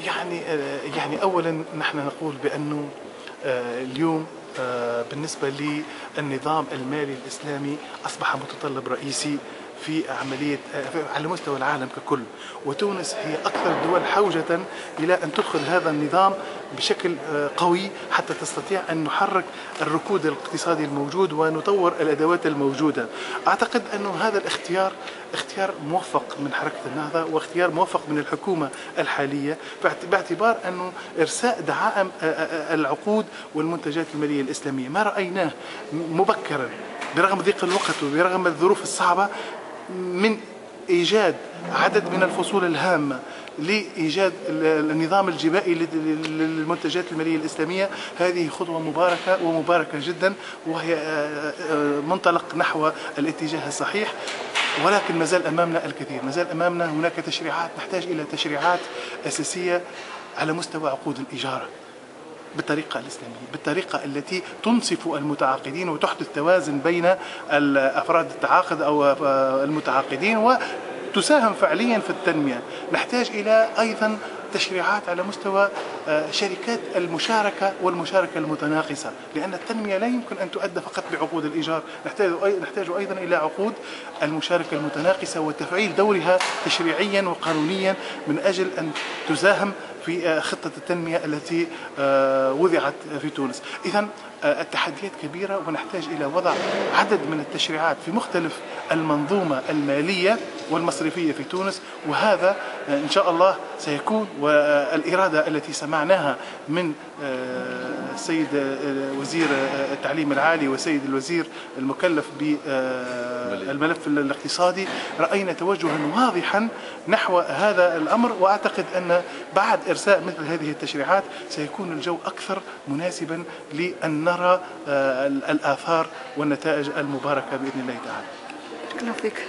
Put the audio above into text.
يعني أولا نحن نقول بأنه اليوم بالنسبة للنظام المالي الإسلامي أصبح متطلب رئيسي في عملية على مستوى العالم ككل، وتونس هي أكثر الدول حوجة إلى أن تدخل هذا النظام بشكل قوي حتى تستطيع أن نحرك الركود الاقتصادي الموجود ونطور الأدوات الموجودة. أعتقد أن هذا اختيار موفق من حركة النهضة، واختيار موفق من الحكومة الحالية، باعتبار أنه إرساء دعائم العقود والمنتجات المالية الإسلامية ما رأيناه مبكرا برغم ضيق الوقت وبرغم الظروف الصعبة من إيجاد عدد من الفصول الهامة لإيجاد النظام الجبائي للمنتجات المالية الإسلامية. هذه خطوة مباركة ومباركة جدا، وهي منطلق نحو الاتجاه الصحيح، ولكن ما زال أمامنا الكثير. ما زال أمامنا هناك تشريعات، نحتاج إلى تشريعات أساسية على مستوى عقود الإجارة بالطريقة الإسلامية، بالطريقة التي تنصف المتعاقدين وتحدث توازن بين أفراد التعاقد أو المتعاقدين وتساهم فعليا في التنمية. نحتاج إلى أيضا تشريعات على مستوى شركات المشاركة والمشاركة المتناقصة، لأن التنمية لا يمكن أن تؤدى فقط بعقود الإيجار، نحتاج أيضا إلى عقود المشاركة المتناقصة وتفعيل دورها تشريعيا وقانونيا من أجل أن تساهم في خطة التنمية التي وضعت في تونس. إذن التحديات كبيرة، ونحتاج إلى وضع عدد من التشريعات في مختلف المنظومة المالية والمصرفية في تونس، وهذا إن شاء الله سيكون. والإرادة التي سمعناها من السيد وزير التعليم العالي والسيد الوزير المكلف بالملف الاقتصادي، رأينا توجها واضحا نحو هذا الأمر، وأعتقد أن بعد إرساء مثل هذه التشريعات سيكون الجو أكثر مناسبا لأن نرى الآثار والنتائج المباركة بإذن الله تعالى. شكرا فيك.